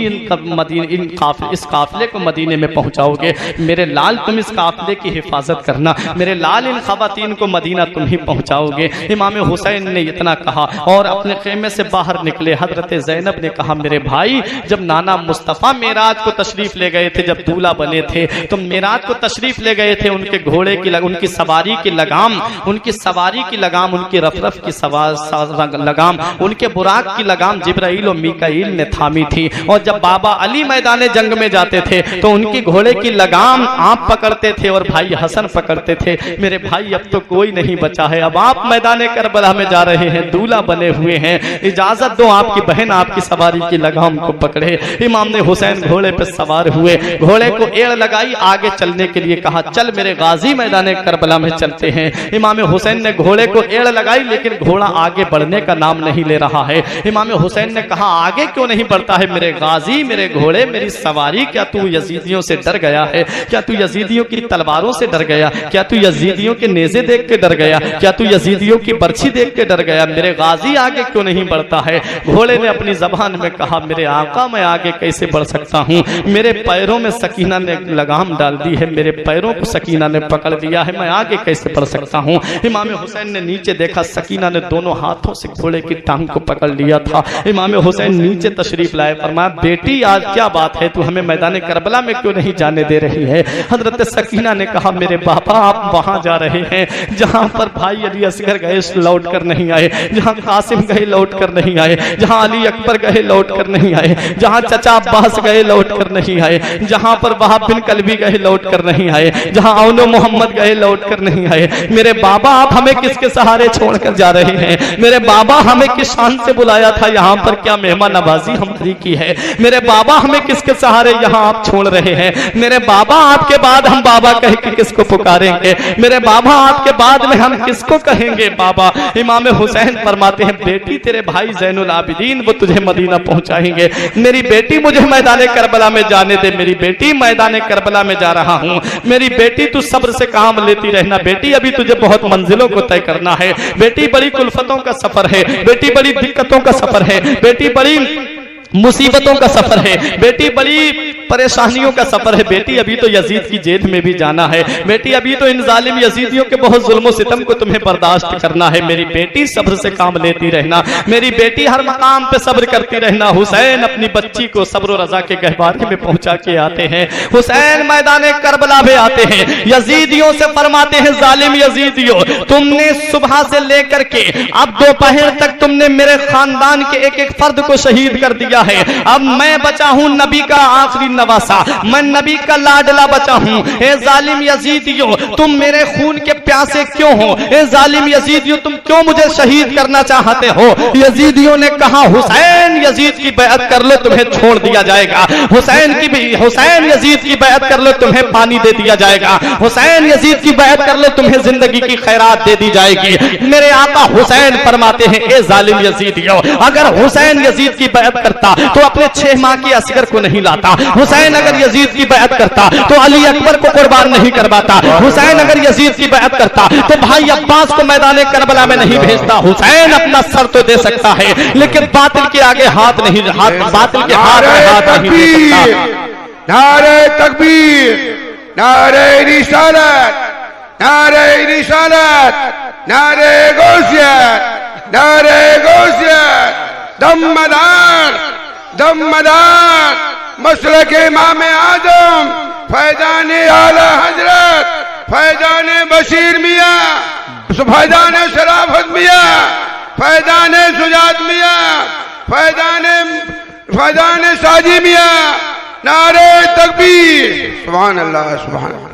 इस काफिले को मदीने में पहुंचाओगे, मेरे लाल तुम इस काफिले की हिफाजत करना, मेरे लाल इन खवातीन को मदीना तुम ही पहुंचाओगे। इमाम हुसैन ने इतना कहा और अपने खेमे से बाहर निकले। हजरत ज़ैनब ने कहा मेरे भाई जब नाना मुस्तफ़ा मेराज को तशरीफ ले गए थे, जब दूल्हा बने थे तो मेराज को तशरीफ ले गए थे, उनके घोड़े की उनकी सवारी की लगाम, उनकी सवारी की लगाम, उनकी रफरफ की लगाम, उनके बुराक की लगाम जिब्राइल और मीकाईल ने थामी थी। और जब बाबा अली मैदान जंग में जाते थे तो उनकी घोड़े की लगाम आप पकड़ते थे और भाई हसन पकड़ते करते थे, मेरे भाई अब तो कोई नहीं बचा है, अब आप मैदान करबला में जा रहे हैं, दूल्हा बने हुए हैं, इजाजत दो आपकी बहन आपकी सवारी की लगाम को पकड़े। इमाम ने हुसैन घोड़े पर सवार हुए, घोड़े को एड़ लगाई, आगे चलने के लिए कहा, चल मेरे गाजी मैदान करबला में चलते हैं। इमाम हुसैन ने घोड़े को एड़ लगाई, लेकिन घोड़ा आगे बढ़ने का नाम नहीं ले रहा है। इमाम हुसैन ने कहा, आगे क्यों नहीं बढ़ता है मेरे गाजी, मेरे घोड़े, मेरी सवारी, क्या तू यजीदियों से डर गया है? क्या तू यजीदियों की तलवारों से डर गया? क्या तू यजीदियों के नेज़े देख के डर गया? क्या तू यजीदियों की बर्छी देख के डर गया? मेरे गाजी आगे क्यों नहीं बढ़ता है? घोड़े ने अपनी जबान में कहा, मेरे आका मैं आगे कैसे बढ़ सकता हूँ, मेरे पैरों में सकीना ने लगाम डाल दी है, मेरे पैरों को सकीना ने पकड़ लिया है, मैं आगे कैसे बढ़ सकता हूँ? इमाम हुसैन ने नीचे देखा, सकीना ने दोनों हाथों से घोड़े की टांग को पकड़ लिया था। इमाम हुसैन नीचे तशरीफ लाए, फरमाया, बेटी आज क्या बात है, तू हमें मैदान करबला में क्यों नहीं जाने दे रही है? हजरत सकीना ने कहा, मेरे बाबा आप वहां जा रहे हैं जहां पर भाई अली असगर गए लौट कर नहीं आए, जहां कासिम गए लौट कर नहीं आए, जहां अली अकबर गए लौट कर नहीं आए, जहां चचा अब्बास गए लौट कर नहीं आए, जहां पर वहाब बिन कलबी गए लौट कर नहीं आए, जहां औनो मोहम्मद गए लौट कर नहीं आए। मेरे बाबा आप हमें किसके सहारे छोड़कर जा रहे हैं? मेरे बाबा हमें किस शान से बुलाया था यहाँ पर, क्या मेहमान नवाजी हमारी की है? मेरे बाबा हमें किसके सहारे यहाँ आप छोड़ रहे हैं? मेरे बाबा आपके बाद हम बाबा कह के किसको पुकारेंगे? मेरे बाबा आपके बाद में हम किसको कहेंगे बाबा? इमाम हुसैन फरमाते हैं, बेटी तेरे भाई ज़ैनुल आबिदीन वो तुझे मदीना पहुंचाएंगे, मेरी बेटी मुझे मैदान करबला में जाने दे, मेरी बेटी मैदान करबला में जा रहा हूं, मेरी बेटी तू सब्र से काम लेती रहना, बेटी अभी तुझे बहुत मंजिलों को तय करना है, बेटी बड़ी कुल्फतों का सफर है, बेटी बड़ी दिक्कतों का सफर है, बेटी बड़ी मुसीबतों का सफर है, बेटी बड़ी परेशानियों का सफर है, बेटी अभी तो यजीद की जेल में भी जाना है, बेटी अभी तो इन जालिम यजीदियों के बहुत जुल्म सितम को तुम्हें बर्दाश्त करना है, मेरी बेटी सब्र से काम लेती रहना, मेरी बेटी हर मकाम पे सब्र करती रहना। हुसैन अपनी बच्ची को सब्र रजा के गहवारे में पहुंचा के आते हैं। हुसैन मैदान करबला में आते हैं, यजीदियों से फरमाते हैं, जालिम यजीदियों तुमने सुबह से लेकर के अब दोपहर तक तुमने मेरे खानदान के एक एक फर्द को शहीद कर दिया है, अब मैं बचा हूं नबी का आखिरी नवासा, मैं नबी का लाडला बचा हूं। ए जालिम यजीदियों तुम मेरे खून के प्यासे क्यों हो? ए जालिम यजीदियों तुम क्यों मुझे शहीद करना चाहते हो? यजीदियों ने कहा, हुसैन यजीद की बैअत कर लो तुम्हें छोड़ दिया जाएगा, हुसैन यजीद की बैअत कर लो तुम्हें पानी दे दिया जाएगा, हुसैन यजीद की बैअत कर लो तुम्हें जिंदगी की खैरात दे दी जाएगी। मेरे आका हुसैन फरमाते हैं, ए जालिम यजीदियों अगर हुसैन यजीद की बैअत करता तो अपने 6 माह की असगर को नहीं लाता, हुसैन अगर यजीद की बैअत करता तो अली अकबर को कुर्बान नहीं करवाता, हुसैन अगर यजीद की बैअत करता तो भाई अब्बास को मैदान करबला में नहीं भेजता। हुसैन अपना सर तो दे सकता है लेकिन बातिल के आगे हाथ नहीं, बातिल के हाथ में हाथ नहीं दे सकता। नारे तकबीर, नारे रिसालत, नारे रिसालत, नारे गौसियत, नारे गौसियत, दमदार दमदार मसलक इमाम आजम फैजान आला हजरत फैजान बशीर मियाँ, फैजान शराफत मियाँ, फैजान सुजात मियाँ, फैजान साजी मियाँ, नारे तकबीर, सुभान अल्लाह सुभान अल्लाह।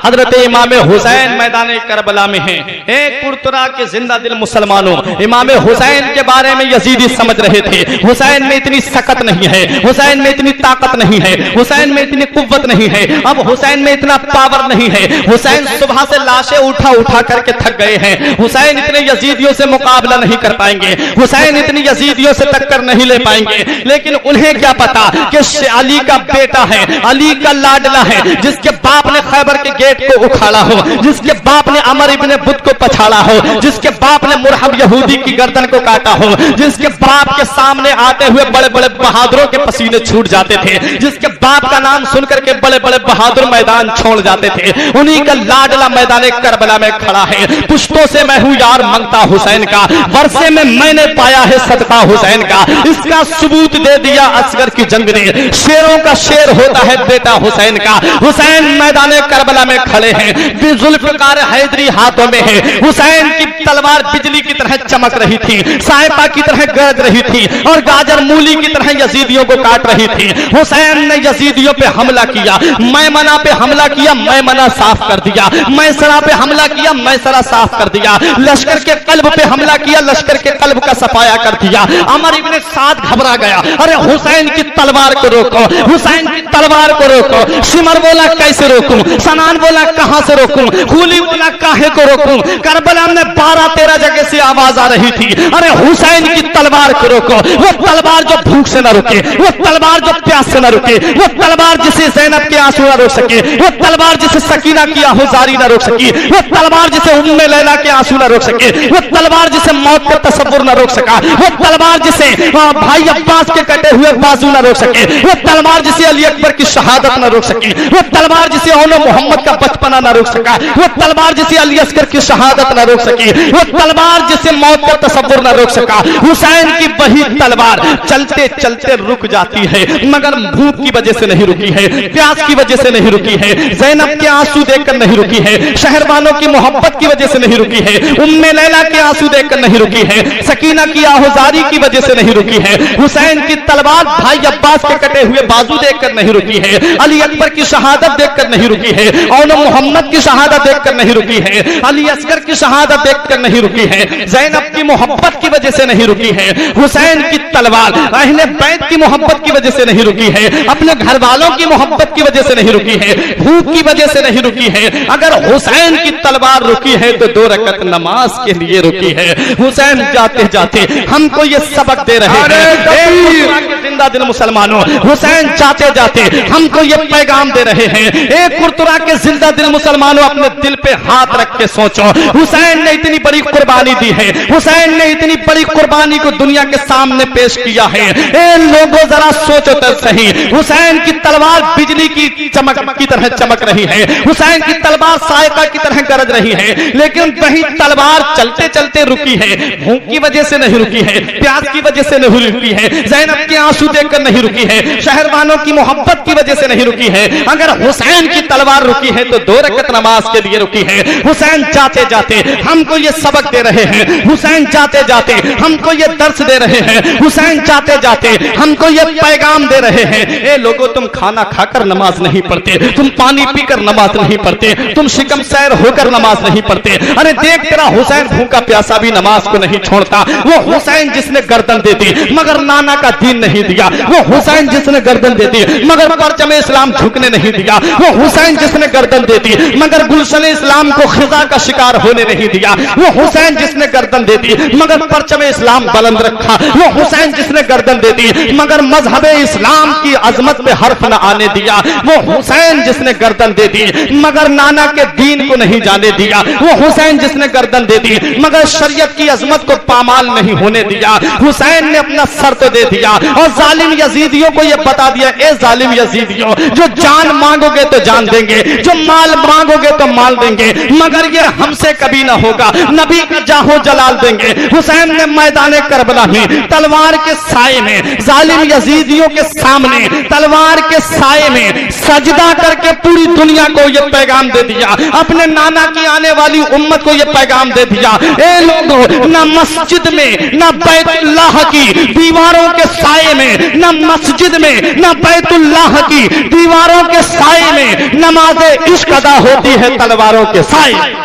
हजरत इमाम हुसैन मैदान करबला में हैं। एक पुरतरा के जिंदा दिल मुसलमानों इमाम हुसैन के बारे में यजीदी समझ रहे थे, हुसैन में इतनी सकत नहीं है, हुसैन में इतनी ताकत नहीं है, हुसैन में इतनी कुव्वत नहीं है, अब हुसैन में इतना पावर नहीं है, हुसैन सुबह से लाशें उठा उठा करके थक गए हैं, हुसैन इतने यजीदियों से मुकाबला नहीं कर पाएंगे, हुसैन इतनी यजीदियों से टक्कर नहीं ले पाएंगे। लेकिन उन्हें क्या पता कि अली का बेटा है, अली का लाडला है, जिसके बाप ने खैबर के गेट को उखाड़ा हो, जिसके बाप ने अमर इब्ने बुत को पछाड़ा हो, जिसके बाप ने मुरहब यहूदी की गर्दन को काटा हो, जिसके बाप के सामने आते हुए बड़े बड़े बहादुरों के पसीने छूट जाते थे, जिसके बाप का नाम सुनकर के बड़े बड़े बहादुर मैदान छोड़ जाते थे, उन्हीं का लाडला मैदान करबला में खड़ा है। पुश्तों से मैं हूं यार मंगता हुसैन का, वर्षे में मैंने पाया है सदका हुसैन का, इसका सबूत दे दिया असगर की जंग ने। शेर शेरों का शेर होता है बेटा हुसैन का। हुसैन मैदान करबला में खड़े हैं, जुल्फ़िकार हैदरी हाथों में है। हुसैन की तलवार बिजली की तरह चमक रही थी, साइपा की तरह गरज रही थी और गाजर मूली की तरह यजीदियों को काट रही थी। हुसैन ने यजीदियों पे हमला किया, मैमना पे हमला किया, मैमना साफ कर दिया, मैसरा पे हमला किया, मैसरा साफ कर दिया, लश्कर के कल्ब पे हमला किया, लश्कर के कल्ब का सफाया कर दिया। अमर इब्न साद घबरा गया, अरे हुसैन की तलवार को रोको, हुसैन की तलवार को रोको। सिमर बोला कैसे रोकूं, सनान बोला कहां से रोकूं, खूली बोला काहे को रोकूं। करबला में 12-13 जगह से आवाज आ रही थी, अरे हुसैन की तलवार को रोको। वो तलवार जो भूख से न रुके, वो तलवार जो प्यास से न रुके, वो तलवार जिसे ज़ैनब के आंसू न रोक सके, वो तलवार जिसे सकीना की आहुजारी न रोक सकी, वो तलवार जिसे उम्मे लैला के आंसू न रोक सके, वो तलवार जिसे मौत का तसव्वुर न रोक सका, वो तलवार जिसे भाई अब्बास के कटे हुए बाजू न रोक सके, वो तलवार जिसे अली अकबर की शहादत न रोक सके, वो तलवार जिसे औलो मोहम्मद का बचपना न रोक सका, वो तलवार जिसे अली अस्कर की शहादत न रोक सकी, वो तलवार जिसे मौत का तसव्वुर न रोक सका। हुसैन की वही तलवार चलते चलते रुक जाती है, मगर भूख की वजह से नहीं रुकी है, प्यास की वजह से नहीं रुकी है, ज़ैनब के आंसू देखकर नहीं रुकी है, शहर वालों की मोहब्बत की वजह से नहीं रुकी है, उम्मे लैला के आंसू देखकर नहीं रुकी है, सकीना की आहुजारी की वजह से नहीं रुकी है। हुसैन की तलवार भाई अब्बास के कटे हुए बाजू देखकर नहीं रुकी है, अली अकबर की शहादत देखकर नहीं रुकी है, और मोहम्मद की शहादत देखकर नहीं रुकी है, अली अस्कर की शहादत देखकर नहीं रुकी है, ज़ैनब की मोहब्बत की वजह से नहीं रुकी है। हुसैन की तलवार अहले बैत की मोहब्बत की वजह से नहीं रुकी है, अपने घर वालों की मोहब्बत की वजह से नहीं रुकी है, भूख की वजह से नहीं रुकी है। अगर हुसैन की तलवार रुकी है तो 2 रकअत नमाज के लिए रुकी है। हुसैन जाते जाते हमको ये सबक दे रहे हैं, जिंदा दिल मुसलमानों, हुसैन जाते जाते हमको ये पैगाम दे रहे हैं। एक कुर्तुरा के जिंदा दिल मुसलमानों, अपने दिल पे हाथ रख के सोचो, हुसैन ने इतनी बड़ी कुर्बानी दी है, हुसैन ने इतनी बड़ी कुर्बानी को दुनिया के सामने पेश किया है। ए लोगों जरा सोचो तो सही, हुसैन की तलवार बिजली की चमक की तरह चमक रही है, हुसैन की तलवार सायका की तरह गरज रही है, लेकिन वही तलवार चलते चलते रुकी है, भूख की वजह से नहीं रुकी है, प्यास की वजह से नहीं रुकी है, ज़ैनब के आंसू देखकर नहीं रुकी है, शहरवानों की मोहब्बत की वजह से नहीं रुकी है। अगर हुसैन की तलवार रुकी है तो 2 रकअत नमाज के लिए रुकी है। हुसैन जाते जाते हमको ये सबक दे रहे हैं, हुसैन जाते जाते हमको ये दर्स दे रहे हैं, हुसैन जाते जाते हमको ये पैगाम दे रहे हैं। ए लोगों, तुम खाना खाकर नमाज नहीं पढ़ते, तुम पानी पीकर नमाज नहीं पढ़ते, तुम शिकम सैर होकर नमाज नहीं पढ़ते। अरे देख, तेरा हुसैन भूखा प्यासा भी नमाज को नहीं छोड़ता। वो हुसैन जिसने गर्दन दे दी मगर नाना का दीन नहीं दिया, वो हुसैन जिसने गर्दन दे दी मगर परचम इस्लाम झुकने नहीं दिया, वो हुसैन जिसने गर्दन दे दी मगर गुलशन इस्लाम को खिजा का शिकार होने नहीं दिया, वो हुसैन जिसने गर्दन दे दी मगर परचम इस्लाम बुलंद रखा, वो हुसैन जिसने गर्दन दे दी मगर मजहब इस्लाम की अजमत पे हर्फ न आने दिया, वो हुसैन जिसने गर्दन दे दी मगर नाना के दीन को नहीं जाने दिया, वो हुसैन जिसने गर्दन दे दी मगर शरीयत की अजमत को पामाल नहीं होने दिया। हुसैन ने अपना सर तो दे दिया और जालिम यजीदियों को यह बता दिया, ए जालिम यजीदियों, जो जान मांगोगे तो जान देंगे, जो माल मांगोगे तो माल देंगे, मगर ये हमसे कभी ना होगा, नबी का जाहो जलाल देंगे। हुसैन ने मैदान करबला में तलवार के साए में जालिम यजीदियों के सामने तलवार के साए में सजदा करके पूरी दुनिया को यह पैगाम दे दिया, अपने नाना की आने वाली उम्मत को यह पैगाम दे दिया, ए लोगों, ना मस्जिद में ना बैतुल्लाह की दीवारों के साए में, ना मस्जिद में ना बैतुल्लाह की दीवारों के साए में नमाज़े इश्क अदा होती है तलवारों के साए।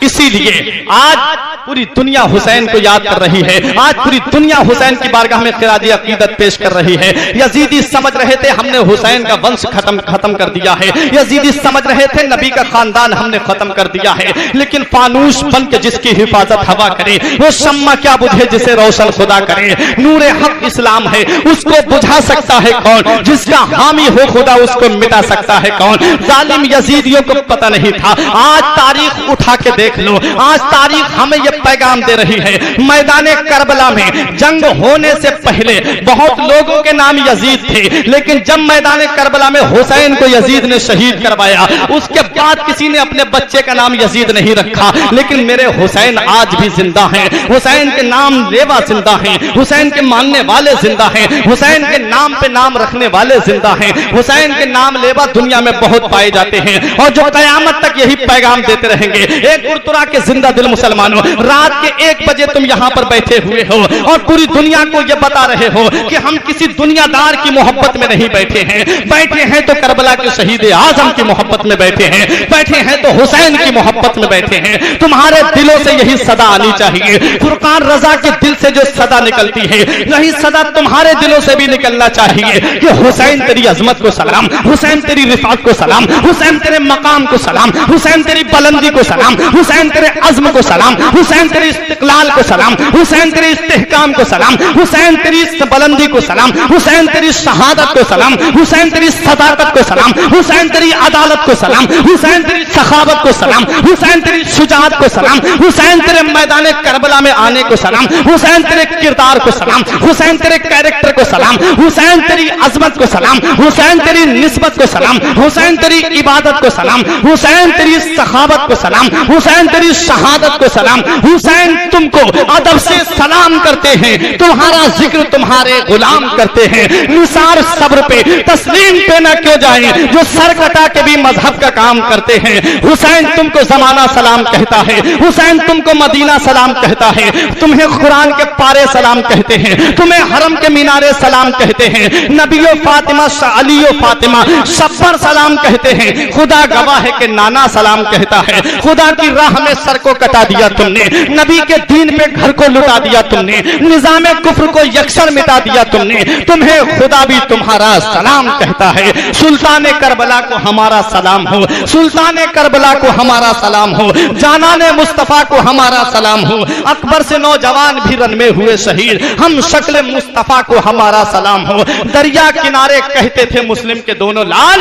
इसीलिए आज पूरी दुनिया हुसैन को याद कर रही है, आज पूरी दुनिया हुसैन की बारगाह में खिराजी अकीदत पेश कर रही है। यजीदी समझ रहे थे हमने हुसैन का वंश खत्म कर दिया है, यजीदी समझ रहे थे नबी का खानदान हमने खत्म कर दिया है, लेकिन फानूस बन के जिसकी हिफाजत हवा करे वो शम्मा क्या बुझे जिसे रोशन खुदा करे। नूरे हक इस्लाम है, उसको बुझा सकता है कौन, जिसका हामी हो खुदा उसको मिटा सकता है कौन। जालिम यजीदियों को पता नहीं था, आज तारीख उठा के देख लो, आज तारीख हमें ये पैगाम दे रही है। मैदान करबला में जंग होने से पहले बहुत लोगों के नाम यजीद थे, लेकिन जब मैदान करबला में हुसैन को यजीद ने शहीद करवाया, उसके बाद किसी ने अपने बच्चे का नाम यजीद नहीं रखा। लेकिन मेरे हुसैन आज भी जिंदा हैं, हुसैन के नाम लेवा जिंदा हैं, हुसैन के मानने वाले जिंदा हैं, हुसैन के नाम पे नाम रखने वाले जिंदा हैं। हुसैन के नाम लेवा दुनिया में बहुत पाए जाते हैं और जो कयामत तक यही पैगाम देते रहेंगे। एक गुरुतुरा के जिंदा दिल मुसलमानों, रात के 1 बजे तुम यहाँ पर बैठे हुए हो और पूरी दुनिया को यह बता रहे हो कि हम किसी दुनियादार की मोहब्बत में नहीं बैठे हैं, बैठे हैं तो करबला के शहीद आजम की मोहब्बत में बैठे हैं, बैठे हैं तो हुसैन की मोहब्बत में बैठे हैं। तुम्हारे दिलों से यही सदा आनी चाहिए। फुरकान रजा के दिल से जो सदा निकलती है, यही सदा तुम्हारे दिलों से भी निकलना चाहिए कि हुसैन तेरी अजमत को सलाम, हुसैन तेरी रिफात को सलाम, हुसैन तेरे मकाम को सलाम, हुसैन तेरी बुलंदी को सलाम, हुसैन तेरे अज़्म को सलाम, हुसैन तेरे इस्तिक़लाल को सलाम, हुसैन तेरे इस्तेहकाम को सलाम, हुसैन तेरी बुलंदी को सलाम, हुसैन तेरी शहादत को सलाम, हुसैन तेरी सदाकत को सलाम, हुसैन तेरी अदालत को सलाम, हुसैन तेरी सखावत को सलाम, हुसैन तेरी शुजाअत को सलाम, हुसैन तेरे मैदान करबला में आने को सलाम, हुसैन तेरे किरदार को सलाम, हुसैन तेरे कैरेक्टर को सलाम, हुसैन तेरी अजमत को सलाम, हुसैन तेरी निस्बत को सलाम, हुसैन तेरी इबादत को सलाम, हुसैन तेरी सखावत को सलाम, हुसैन तेरी शहादत को सलाम। हुसैन तुमको अदब से सलाम करते हैं, तुम्हारा जिक्र तुम्हारे गुलाम करते हैं। निसार सब्र पे तस्लीम पे ना क्यों जाए जो सर कटा के भी मजहब का काम करते हैं। हुसैन तुमको जमाना सलाम कहता है, हुसैन तुमको मदीना सलाम कहता है, तुम्हें कुरान के पारे सलाम कहते हैं, तुम्हें हरम के मीनारे सलाम कहते हैं, नबियो फातिमा अलियो फातिमा शब्बर सलाम कहते हैं। खुदा गवाह है कि नाना सलाम कहता है। खुदा की राह में सर को कटा दिया तुमने, नबी के दीन पे घर को लुटा दिया तुमने, निजामे कुफ्र को यकसर मिटा दिया तुमने, तुम्हें खुदा भी तुम्हारा सलाम कहता है। सुल्तान करबला को हमारा सलाम हो, सुल्तान करबला को हमारा सलाम हो, जानाने मुस्तफा को हमारा सलाम हो। अकबर से नौजवान भी रन में हुए शहीद, हम शक्ल मुस्तफा को हमारा सलाम हो। दरिया किनारे कहते थे मुस्लिम के दोनों लाल,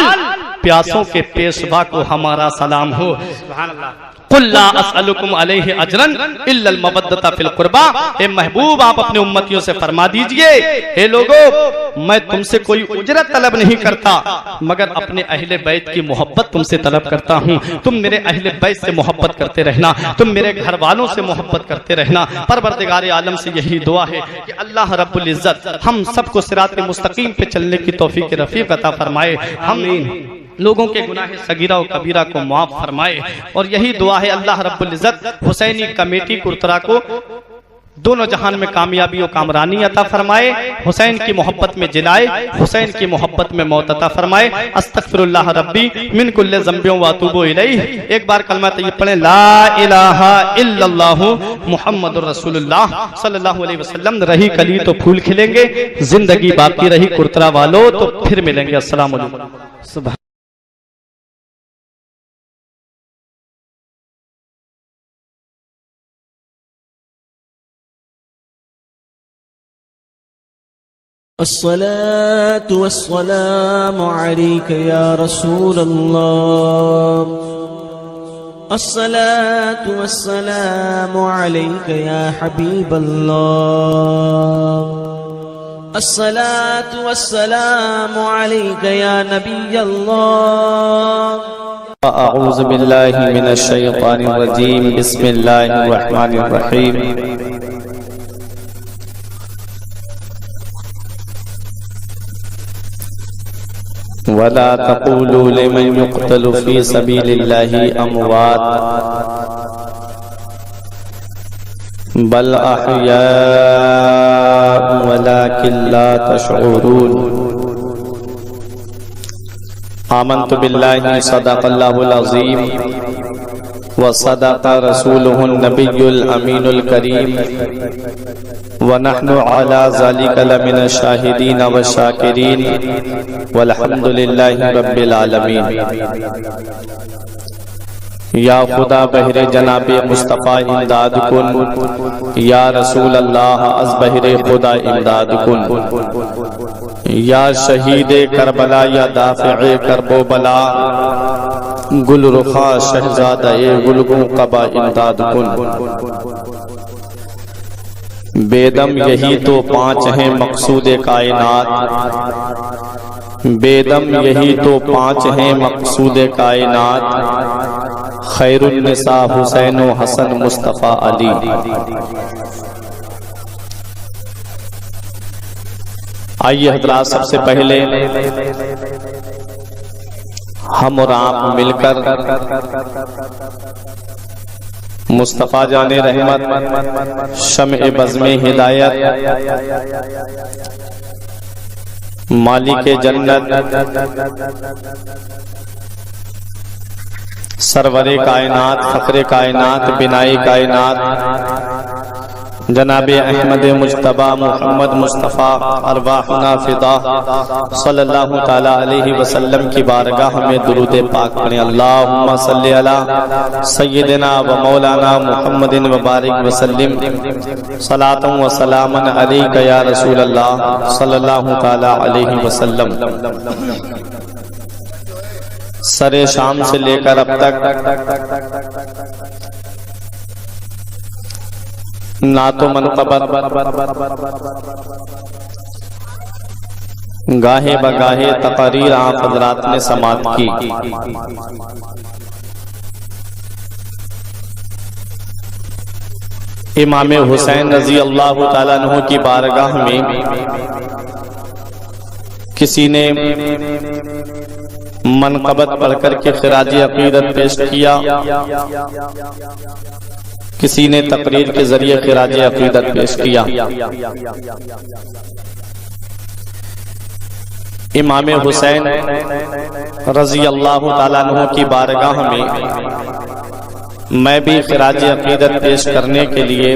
प्यासों के पेशवा को हमारा सलाम हो। कुल्ला अस्अलुकुम अलैहि अजरन इल्लल मवद्दता फिल कुर्बा। ए महबूब, आप अपने उम्मतियों से फरमा दीजिए, हे लोगों, मैं तुमसे कोई उजरत तलब नहीं करता, मगर अपने अहले बैत की मोहब्बत तुमसे तलब करता हूँ। तुम मेरे अहले बैत से मोहब्बत करते रहना, तुम मेरे घर वालों से मोहब्बत करते रहना। परवरदिगार आलम से यही दुआ है कि अल्लाह रब्बुल इज्जत हम सबको सिरात मुस्तकीम पे चलने की तौफीक रफीक अता फरमाए। हम लोगों के गुनाह सगीरा और कबीरा को माफ फरमाए। और यही दुआ है अल्लाह रब्बुल इज्जत हुसैनी कमेटी कुर्तरा को दोनों जहान में कामयाबी और कामरानी अता फरमाए, हुसैन की मोहब्बत में जिलाए, हुसैन की मोहब्बत में मौत अता फरमाए। अस्तगफिरुल्लाह रब्बी मिन कुल्li ज़ंबियों व अतूबु इलैह। एक बार कलमा तैयब पढ़ें, ला इलाहा इल्लल्लाहु मुहम्मदुर रसूलुल्लाह सल्लल्लाहु अलैहि वसल्लम। रही कली तो फूल खिलेंगे, जिंदगी बाकी रही कुर्तरा वालों तो फिर मिलेंगे। अस्सलाम वालेकुम। अस्सलातु वस्सलामु अलैका या रसूल अल्लाह, अस्सलातु वस्सलामु अलैका या हबीब अल्लाह, अस्सलातु वस्सलामु अलैका या नबी अल्लाह। अऊज़ु बिल्लाहि मिनश शैतानिर रजीम, बिस्मिल्लाहिर रहमानिर रहीम। वला तक़ूलू लिमन युक़्तलु फ़ी सबीलिल्लाहि अमवात बल अहयाअ वलाकिन ला तशऊरून। आमन्तु बिल्लाहि सदक़ल्लाहुल अज़ीम व सदक़ रसूलुहुन नबियुल अमीनुल करीम व नहनु अला ज़ालिका लमिन शाहिदीन व शाकिरीन वल्हम्दुलिल्लाहि रब्बिल आलमीन। या खुदा बहरे जनाबे मुस्तफ़ा इमदाद कुन, या रसूल अल्लाह अज़ बहरे खुदा इमदाद कुन। या शहीद करबला या दाफ़िए करबो बला, गुलरुखा शहजादा ए गुलगों कबा इमदाद कुन। बेदम यही तो पांच हैं मकसूद कायनात, बेदम यही तो पांच हैं मकसूद कायनात, खैरुन निसा हुसैन व हसन मुस्तफ़ा अली। आइए हजरात, सबसे पहले हम और आप मिलकर मुस्तफ़ा जाने रहमत शम्ए बज़्मे हिदायत मालिक जन्नत सरवरे कायनात फ़ख्रे कायनात बिनाए कायनात जनाबे अहमद मुज्तबा मोहम्मद मुस्तफ़ा अरवाहुना फ़िदा सल्लल्लाहु ताला अलैहि वसल्लम की बारगाह में दुरूद पाक पढ़ें। अल्लाहुम्मा सल्लि अला सय्यिदिना व मौलाना मुहम्मदिन व बारिक वसल्लिम सलातन व सलामन अलैका या रसूल अल्लाह सल्लल्लाहु ताला अलैहि वसल्लम। सरे शाम से लेकर अब तक नातो मनक़बत गाहे बगाहे तक़रीर आप हज़रात ने समात की। इमाम हुसैन रज़ी अल्लाह ताला अन्हु की बारगाह में किसी ने मनक़बत पढ़कर के खिराज अक़ीदत पेश किया, किसी ने तकरीर के जरिए खिराज अक़ीदत पेश किया। इमाम हुसैन रज़ी अल्लाह ताला अन्हु की बारगाह में मैं भी खिराज अक़ीदत पेश करने के लिए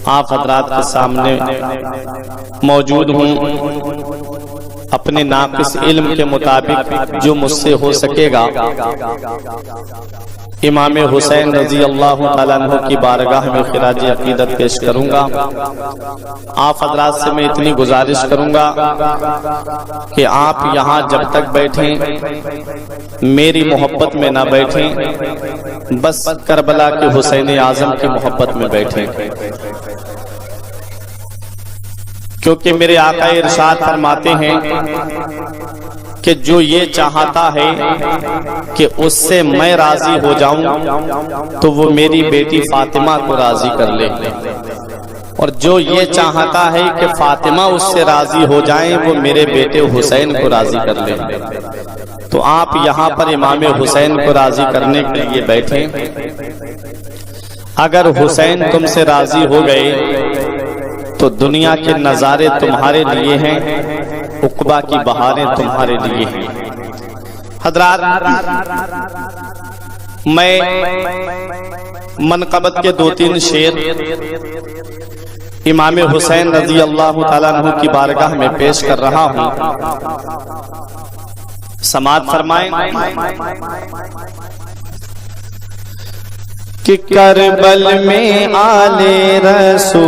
आप हज़रात के सामने मौजूद हूँ। अपने नाक़िस इल्म के मुताबिक जो मुझसे हो सकेगा इमाम हुसैन रज़ी अल्लाह ताला अन्हु की बारगाह में खिराज अक़ीदत पेश करूंगा। आप हज़रात से मैं इतनी गुजारिश करूंगा कि आप यहाँ जब तक बैठें मेरी मोहब्बत में ना बैठें, बस करबला के हुसैन आज़म की मोहब्बत में बैठें, क्योंकि मेरे आका इरशाद फरमाते हैं कि जो ये चाहता है कि उससे मैं राजी हो जाऊं तो वो मेरी बेटी फातिमा को राजी कर ले, और जो ये चाहता है कि फातिमा उससे राजी हो जाए वो मेरे बेटे हुसैन को राजी कर ले। तो आप यहाँ पर इमाम हुसैन को राजी करने के लिए बैठे। अगर हुसैन तुमसे राजी हो गए तो दुनिया के नज़ारे तुम्हारे लिए हैं, उक़बा की बहारें तुम्हारे लिए हैं। हज़रात, मैं मनक़बत के 2-3 शेर इमाम हुसैन रज़ी अल्लाह ताला अन्हु की बारगाह में पेश कर रहा हूँ, समाअत फरमाएं। कि करबल में आले रसूल,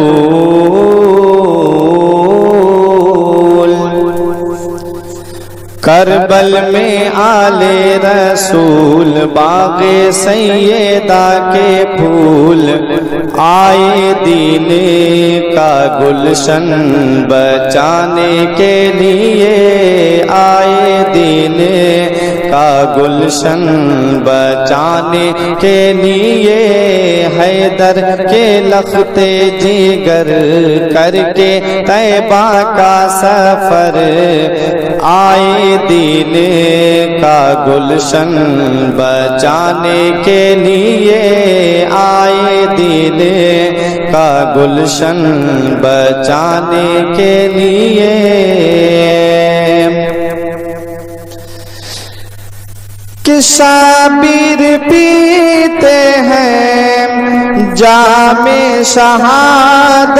करबल में आले रसूल बाग़े सैयदा के फूल, आए दीन का गुलशन बचाने के लिए, आए दीन का गुलशन बचाने के लिए, हैदर के लख्ते जिगर करके तैबा का सफर, आए दीन का गुलशन बचाने के लिए, आए दीन का गुलशन बचाने के लिए। कि शाबिर पीते हैं जामे शहादत,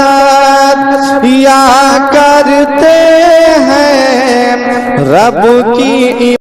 या करते हैं रब की